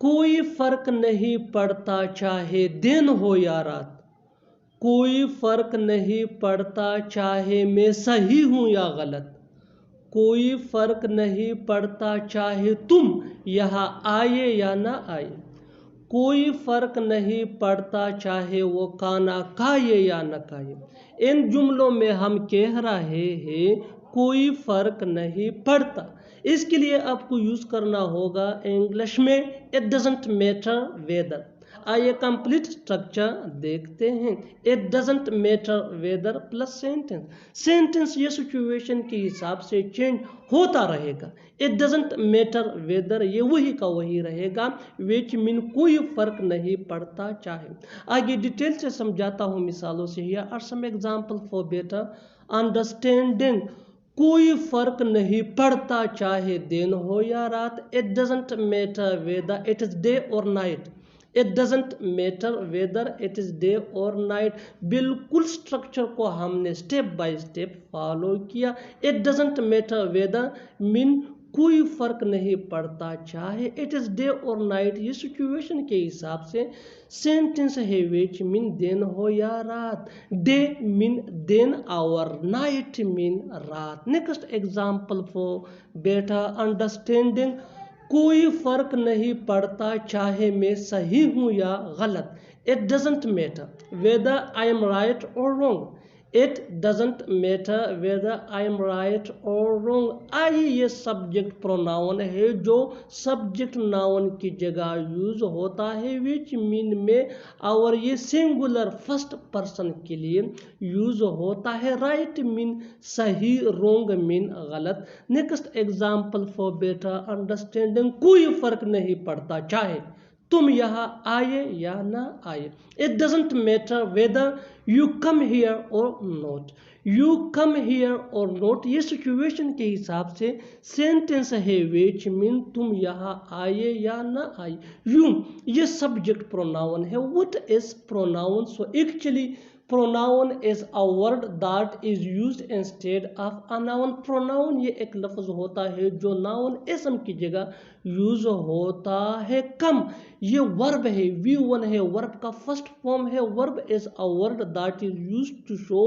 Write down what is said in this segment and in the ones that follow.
कोई फर्क नहीं पड़ता चाहे दिन हो या रात, कोई फर्क नहीं पड़ता चाहे मैं सही हूँ या गलत, कोई फर्क नहीं पड़ता चाहे तुम यहाँ आए या ना आए, कोई फर्क नहीं पड़ता चाहे वो खाना खाए या न खाए। इन जुमलों में हम कह रहे हैं कोई फर्क नहीं पड़ता। इसके लिए आपको यूज करना होगा इंग्लिश में इट डजंट मैटर वेदर। आइए कंप्लीट स्ट्रक्चर देखते हैं। It doesn't matter weather plus sentence. Sentence ये सिचुएशन के हिसाब से चेंज होता रहेगा। इट डजंट मैटर वेदर ये वही का वही रहेगा, विच मीन कोई फर्क नहीं पड़ता चाहे। आगे डिटेल से समझाता हूँ मिसालों से। Here are some example for better understanding. कोई फर्क नहीं पड़ता चाहे दिन हो या रात। It doesn't matter whether it is day और night. It doesn't matter whether it is day और नाइट। बिल्कुल स्ट्रक्चर को हमने स्टेप बाय स्टेप फॉलो किया। It doesn't matter whether mean कोई फर्क नहीं पड़ता चाहे इट इज डे और नाइट ये सिचुएशन के हिसाब से सेंटेंस है विच मीन दिन हो या रात। डे मीन दिन आवर, नाइट मीन रात। Next example for better understanding. कोई फर्क नहीं पड़ता चाहे मैं सही हूँ या गलत। It doesn't matter whether I am right और wrong. It doesn't matter whether I am right और रॉन्ग। आई ये सब्जेक्ट प्रोनाउन है जो सब्जेक्ट नाउन की जगह यूज होता है विच मीन में और ये सिंगुलर फर्स्ट पर्सन के लिए यूज होता है। राइट मीन सही, रॉन्ग मीन गलत। Next example for better understanding. कोई फर्क नहीं पड़ता चाहे तुम यहाँ आए या ना आए। It doesn't matter whether you come here और नॉट। यू कम हियर और नॉट ये सिचुएशन के हिसाब से सेंटेंस है विच मीन तुम यहाँ आए या ना आए। यू ये सब्जेक्ट प्रोनाउन है। What is pronoun? So actually pronoun is a word that is used instead of a noun. pronoun ये एक लफ्ज होता है जो noun ism की जगह यूज होता है। कम ये वर्ब है, V1 है, वर्ब का फर्स्ट फॉर्म है। Verb is a word that is used to show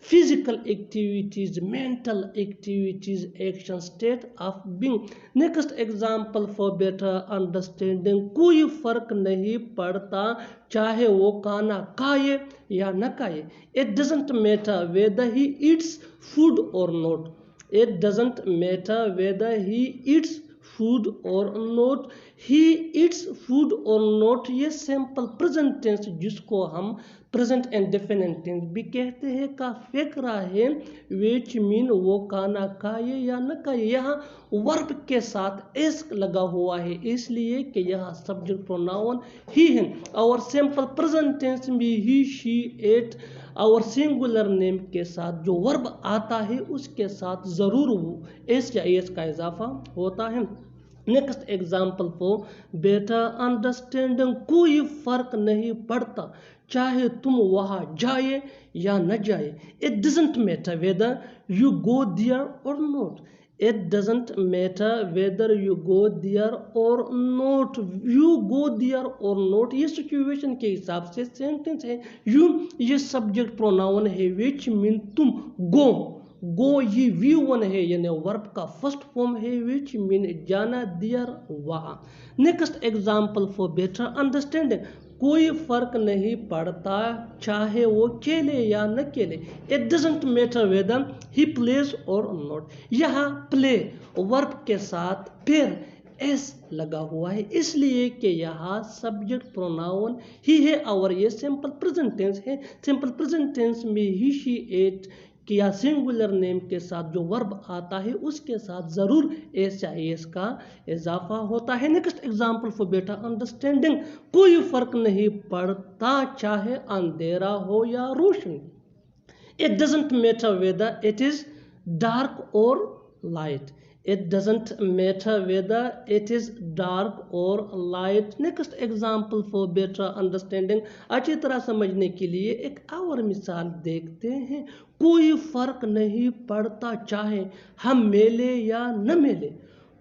physical activities, mental activities, action, state of being. Next example for better understanding. कोई फर्क नहीं पड़ता चाहे वो खाना खाए या न खाए। It doesn't matter whether he eats food और not. It doesn't matter whether he eats food और नॉट। ही ईट्स फूड और नॉट ये सिंपल प्रेजेंट टेंस जिसको हम प्रेजेंट इंडेफिनिट टेंस भी कहते हैं का फेंक रहा है विच मीन वो खाना खाए या न खाए। यहाँ वर्ब के साथ एस लगा हुआ है इसलिए कि यहाँ सब्जेक्ट प्रोनाउन ही है। और सिंपल प्रेजेंट टेंस में ही, शी, इट और सिंगुलर नेम के साथ जो वर्ब आता है उसके साथ जरूर एस या एस का इजाफा होता है। Next example for better understanding. कोई फर्क नहीं पड़ता चाहे तुम वहाँ जाए या न जाए। It doesn't matter whether you go there और not. It doesn't matter whether you go there और नॉट। यू गो देयर और नॉट ये सिचुएशन के हिसाब से सेंटेंस है। यू ये सब्जेक्ट प्रोनाउन है विच मीन तुम गो। गो ये V1 है यानी वर्ब का फर्स्ट फॉर्म है विच मीन जाना, देयर, वहाँ। Next example for better understanding. कोई फर्क नहीं पड़ता चाहे वो खेले या न खेले। It doesn't matter whether he plays और नॉट। यहाँ प्ले वर्ब के साथ फिर एस लगा हुआ है इसलिए कि यहाँ सब्जेक्ट प्रोनाउन ही है और ये सिंपल प्रेजेंट टेंस है। सिंपल प्रेजेंट टेंस में ही, शी, इट या सिंगुलर नेम के साथ जो वर्ब आता है उसके साथ जरूर एस या एस का इजाफा होता है। Next example for better understanding. कोई फर्क नहीं पड़ता चाहे अंधेरा हो या रोशनी। It doesn't matter whether it is dark और light. It doesn't matter whether it is dark or light. Next example for better understanding. अच्छी तरह समझने के लिए एक और मिसाल देखते हैं। कोई फर्क नहीं पड़ता चाहे हम मिले या न मिले।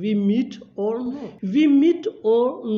we meet or not. We meet or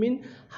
mean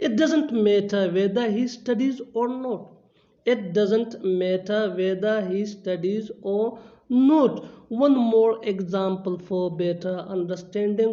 It doesn't matter whether he studies or not. It doesn't matter whether he studies or not. One more example for better understanding.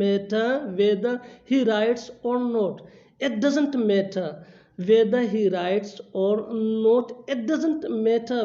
matter whether he writes or not. It doesn't matter whether he writes or not. It doesn't matter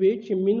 which mean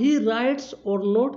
he writes or not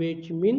which mean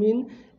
mean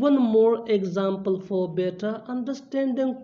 One more example for better understanding.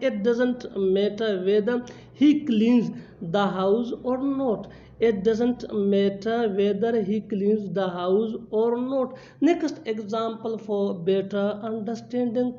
It doesn't matter whether he cleans the house or not. It doesn't matter whether he cleans the house or not. Next example for better understanding.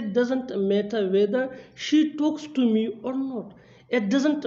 It doesn't matter whether she talks to me or not. It doesn't.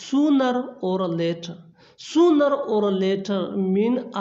sooner or later. sooner or later mean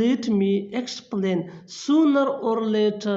Let me explain. sooner or later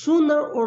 sooner or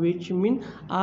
which mean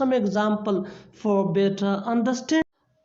some example for better understanding.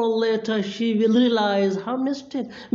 or later she will realize her mistake.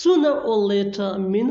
sooner or later mean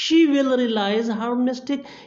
she will realize her mistake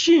she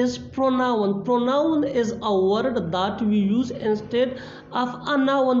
is pronoun? pronoun is a word that we use instead of a noun.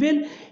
will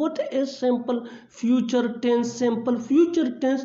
what is simple future tense? simple future tense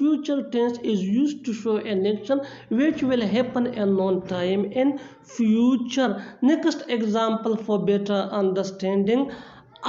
future tense is used to show an action which will happen in known time in future. next example for better understanding.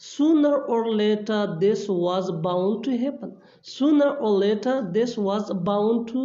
sooner or later this was bound to happen. sooner or later this was bound to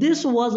this was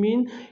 mean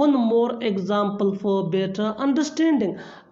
one more example for better understanding.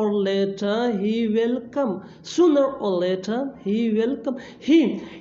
or later he will come. sooner or later he will come. he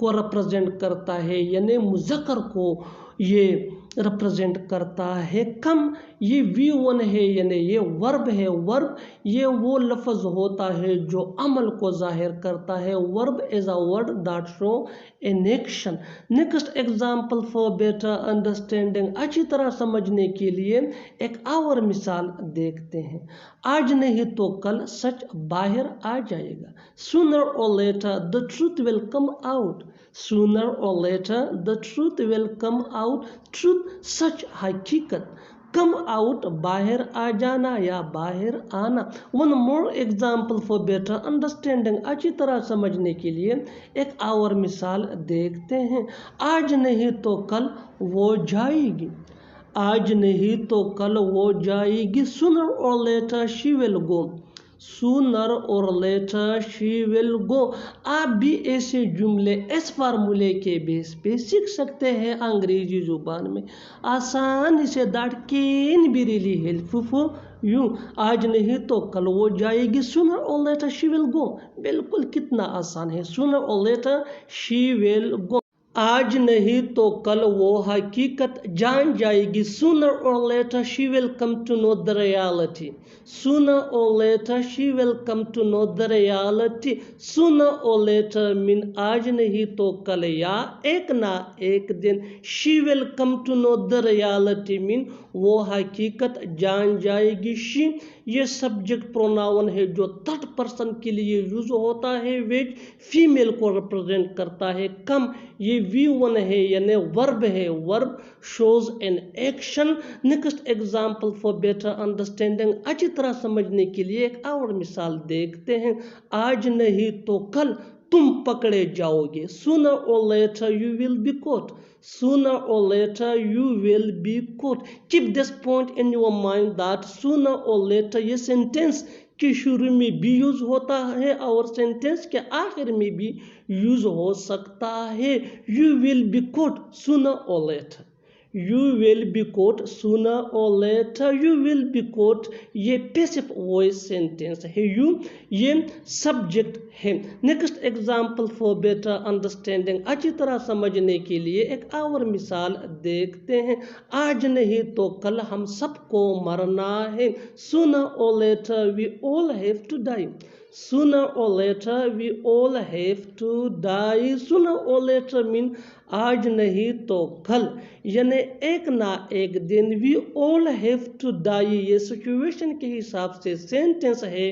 को represent करता है, यानी मुज़क्कर को ये represent करता है। कम ये V1 है, यानी ये वर्ब है। वर्ब ये वो लफ्ज़ होता है जो अमल को ज़ाहिर करता है। Verb is a word that show an action. Next example for better understanding, अच्छी तरह समझने के लिए एक और मिसाल देखते हैं। आज नहीं तो कल सच बाहर आ जाएगा। Sooner or later the truth will come out. Sooner or later the truth will come out. Truth सच, हकीकत। Come out बाहर आ जाना या बाहर आना। One more example for better understanding, अच्छी तरह समझने के लिए एक और मिसाल देखते हैं। आज नहीं तो कल वो जाएगी। आज नहीं तो कल वो जाएगी। Sooner or later she will go. Sooner or later she will go. आप भी ऐसे जुमले इस फार्मूले के बेस पे सीख सकते हैं अंग्रेजी जुबान में आसानी से। That can be really helpful for you. आज नहीं तो कल वो जाएगी। Sooner or later she will go, बिल्कुल कितना आसान है। Sooner or later she will go। आज नहीं तो कल वो हकीकत जान जाएगी। Sooner or later she will come to know the reality. Sooner or later she will come to know the reality. Sooner or later mean आज नहीं तो कल या एक ना एक दिन। She will come to know the reality mean वो हकीकत जान जाएगी। She ये सब्जेक्ट प्रोनाउन है जो थर्ड पर्सन के लिए यूज होता है, विच फीमेल को रिप्रेजेंट करता है। कम ये V1 है, यानी वर्ब है। Verb shows an action. Next example for better understanding, अच्छी तरह समझने के लिए एक और मिसाल देखते हैं। आज नहीं तो कल तुम पकड़े जाओगे। Sooner or later you will be caught. Sooner or later you will be caught. Keep this point in your mind that sooner or later ये सेंटेंस के शुरू में भी यूज होता है और सेंटेंस के आखिर में भी यूज हो सकता है। You will be caught sooner or later. You will be caught sooner or later. You will be caught ये पैसिव वॉइस सेंटेंस है। You ये सब्जेक्ट है। Next example for better understanding, अच्छी तरह समझने के लिए एक और मिसाल देखते हैं। आज नहीं तो कल हम सबको मरना है। Sooner or later we all have to die. Sooner or later we all have to die. Sooner or later mean आज नहीं तो कल, यानी एक ना एक दिन। We all have to die ये सिचुएशन के हिसाब से सेंटेंस है,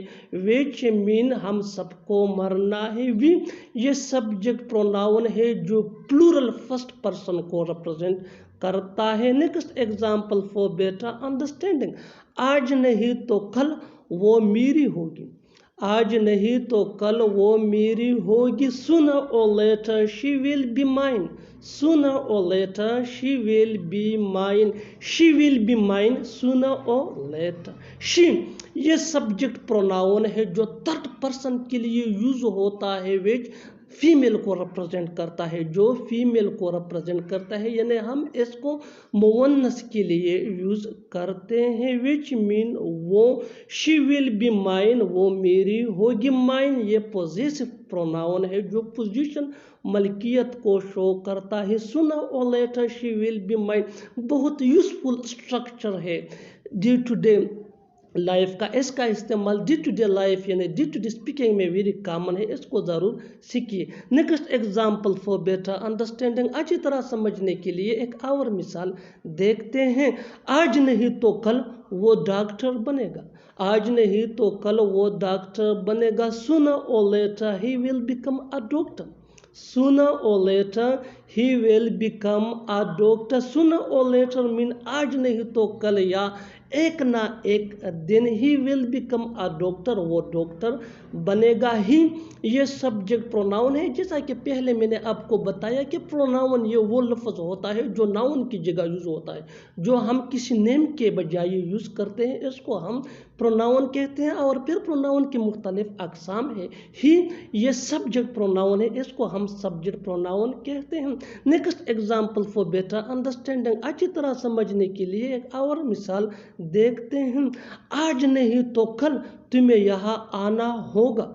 which mean हम सबको मरना है। We ये सब्जेक्ट प्रोनाउन है जो प्लूरल फर्स्ट पर्सन को रिप्रेजेंट करता है। Next example for better understanding, आज नहीं तो कल वो मेरी होगी। आज नहीं तो कल वो मेरी होगी। Sooner or later she will be mine. Sooner or later she will be mine. She will be mine sooner or later. She ये सब्जेक्ट प्रोनाउन है जो थर्ड पर्सन के लिए यूज होता है, विच फीमेल को रिप्रेजेंट करता है, जो फीमेल को रिप्रेजेंट करता है, यानी हम इसको मुअन्नस के लिए यूज करते हैं। विच मीन वो शी विल बी माइन वो मेरी होगी। माइन ये पोजेसिव प्रोनाउन है जो पोजीशन मलकियत को शो करता है। Sooner or later she will be mine बहुत यूजफुल स्ट्रक्चर है डे टू डे लाइफ का। इसका इस्तेमाल डे टू डे लाइफ यानी डे टू डे स्पीकिंग में वेरी कॉमन है, इसको ज़रूर सीखिए। Next example for better understanding, अच्छी तरह समझने के लिए एक और मिसाल देखते हैं। आज नहीं तो कल वो डॉक्टर बनेगा। आज नहीं तो कल वो डॉक्टर बनेगा। Sooner or later he will become a doctor. Sooner or later he will become a doctor. Sooner or later mean आज नहीं तो कल या एक ना एक दिन। He will become a doctor वो डॉक्टर बनेगा। ही ये सब्जेक्ट प्रोनाउन है। जैसा कि पहले मैंने आपको बताया कि प्रोनाउन ये वो लफ्ज़ होता है जो नाउन की जगह यूज़ होता है, जो हम किसी नेम के बजाय यूज़ करते हैं, इसको हम प्रोनाउन कहते हैं। और फिर प्रोनाउन की मुख्तलिफ अक़साम है। ही ये सब्जेक्ट प्रोनाउन है, इसको हम सब्जेक्ट प्रोनाउन कहते हैं। Next example for better understanding, अच्छी तरह समझने के लिए एक और मिसाल देखते हैं। आज नहीं तो कल तुम्हें यहाँ आना होगा।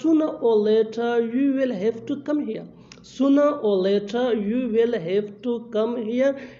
Sooner or later you will have to come here. Sooner or later you will have to come here.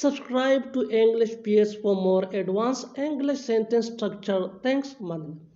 Subscribe to English PS for more advanced English sentence structure. Thanks, Madam.